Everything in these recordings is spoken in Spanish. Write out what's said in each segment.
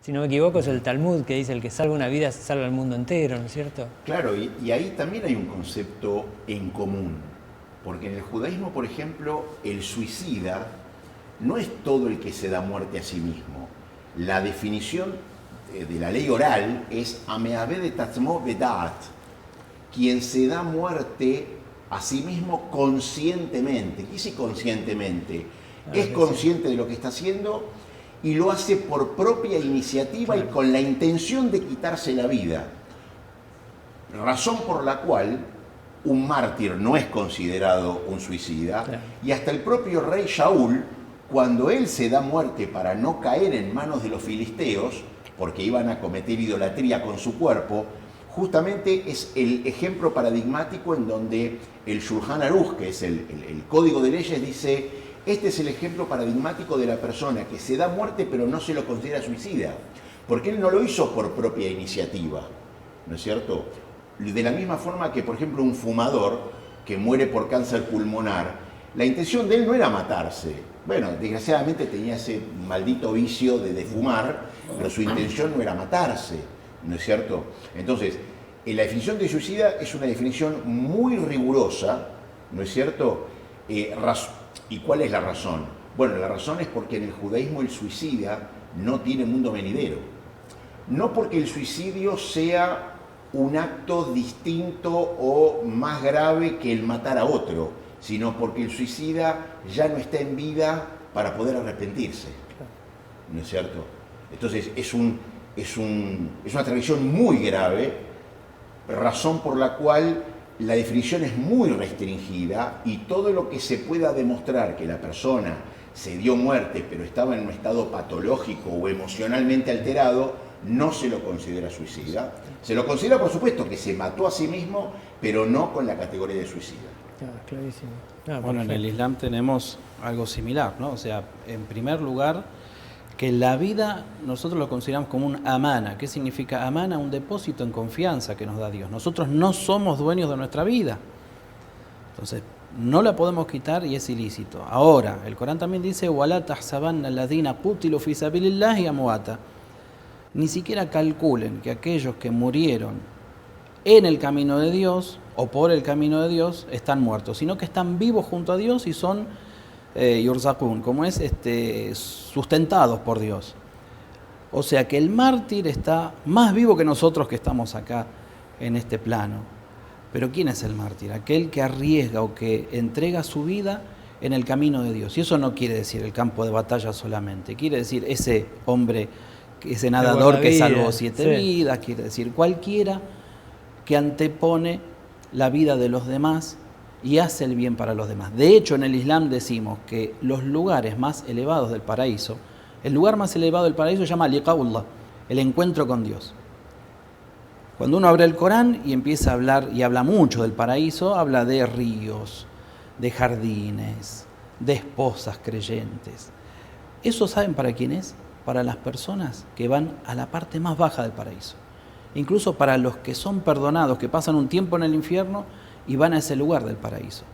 Si no me equivoco, es el Talmud que dice el que salva una vida salva el mundo entero, ¿no es cierto? Claro, y ahí también hay un concepto en común, porque en el judaísmo, por ejemplo, el suicida no es todo el que se da muerte a sí mismo. La definición de la ley oral es Ameabed et atzmo bedaat, quien se da muerte a sí mismo conscientemente. ¿Qué dice conscientemente? Es consciente de lo que está haciendo y lo hace por propia iniciativa y con la intención de quitarse la vida. Razón por la cual un mártir no es considerado un suicida, y hasta el propio rey Shaul, cuando él se da muerte para no caer en manos de los filisteos, porque iban a cometer idolatría con su cuerpo, justamente es el ejemplo paradigmático en donde el Shulchan Aruch, que es el código de leyes, dice: este es el ejemplo paradigmático de la persona que se da muerte pero no se lo considera suicida, porque él no lo hizo por propia iniciativa, ¿no es cierto? De la misma forma que, por ejemplo, un fumador que muere por cáncer pulmonar, la intención de él no era matarse. Bueno, desgraciadamente tenía ese maldito vicio de fumar, pero su intención no era matarse, ¿no es cierto? Entonces, la definición de suicida es una definición muy rigurosa, ¿no es cierto? ¿Y cuál es la razón? Bueno, la razón es porque en el judaísmo el suicida no tiene mundo venidero. No porque el suicidio sea un acto distinto o más grave que el matar a otro, sino porque el suicida ya no está en vida para poder arrepentirse, ¿no es cierto? Entonces es una tradición muy grave, razón por la cual la definición es muy restringida y todo lo que se pueda demostrar que la persona se dio muerte pero estaba en un estado patológico o emocionalmente alterado, no se lo considera suicida. Se lo considera, por supuesto, que se mató a sí mismo, pero no con la categoría de suicida. Clarísimo. Bueno, en el Islam tenemos algo similar, ¿no? O sea, en primer lugar, que la vida nosotros lo consideramos como un amana. ¿Qué significa amana? Un depósito en confianza que nos da Dios. Nosotros no somos dueños de nuestra vida. Entonces, no la podemos quitar y es ilícito. Ahora, el Corán también dice: "Wala tahsabanna alladhina qutilu fi sabilillahi amwata". Ni siquiera calculen que aquellos que murieron en el camino de Dios o por el camino de Dios están muertos, sino que están vivos junto a Dios y son yurzaqun, como es sustentados por Dios. O sea que el mártir está más vivo que nosotros que estamos acá en este plano. Pero ¿quién es el mártir? Aquel que arriesga o que entrega su vida en el camino de Dios. Y eso no quiere decir el campo de batalla solamente, quiere decir ese hombre, ese nadador que salvó 7 vidas, quiere decir cualquiera que antepone la vida de los demás y hace el bien para los demás. De hecho, en el Islam decimos que los lugares más elevados del paraíso, el lugar más elevado del paraíso se llama liqa'ullah, el encuentro con Dios. Cuando uno abre el Corán y empieza a hablar, y habla mucho del paraíso, habla de ríos, de jardines, de esposas creyentes. ¿Eso saben para quién es? Para las personas que van a la parte más baja del paraíso. Incluso para los que son perdonados, que pasan un tiempo en el infierno y van a ese lugar del paraíso.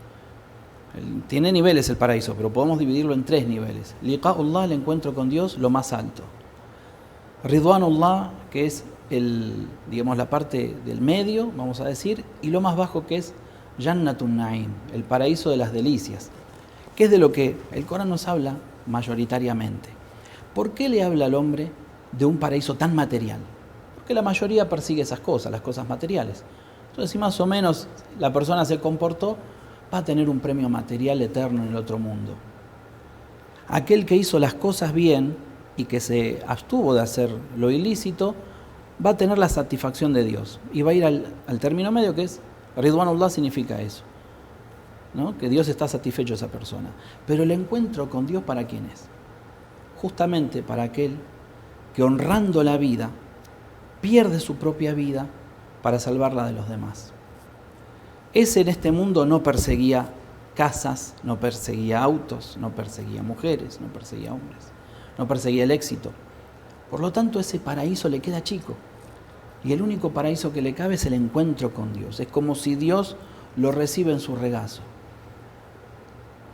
Tiene niveles el paraíso, pero podemos dividirlo en 3 niveles. Liqa'ullah, el encuentro con Dios, lo más alto. Ridwanullah, que es la parte del medio, vamos a decir, y lo más bajo, que es Jannatun Na'im, el paraíso de las delicias, que es de lo que el Corán nos habla mayoritariamente. ¿Por qué le habla al hombre de un paraíso tan material? Porque la mayoría persigue esas cosas, las cosas materiales. Entonces, si más o menos la persona se comportó, va a tener un premio material eterno en el otro mundo. Aquel que hizo las cosas bien y que se abstuvo de hacer lo ilícito, va a tener la satisfacción de Dios y va a ir al término medio, que es Ridwanullah, significa eso, ¿no? Que Dios está satisfecho de esa persona. Pero el encuentro con Dios, ¿para quién es? Justamente para aquel que, honrando la vida, pierde su propia vida para salvarla de los demás. Ese en este mundo no perseguía casas, no perseguía autos, no perseguía mujeres, no perseguía hombres, no perseguía el éxito. Por lo tanto, ese paraíso le queda chico. Y el único paraíso que le cabe es el encuentro con Dios. Es como si Dios lo recibe en su regazo.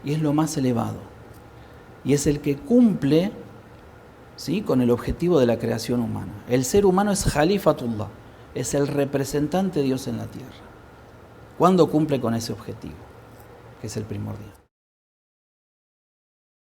Y es lo más elevado. Y es el que cumple ¿sí? Con el objetivo de la creación humana. El ser humano es Khalifatullah, es el representante de Dios en la tierra. ¿Cuándo cumple con ese objetivo? Que es el primordial.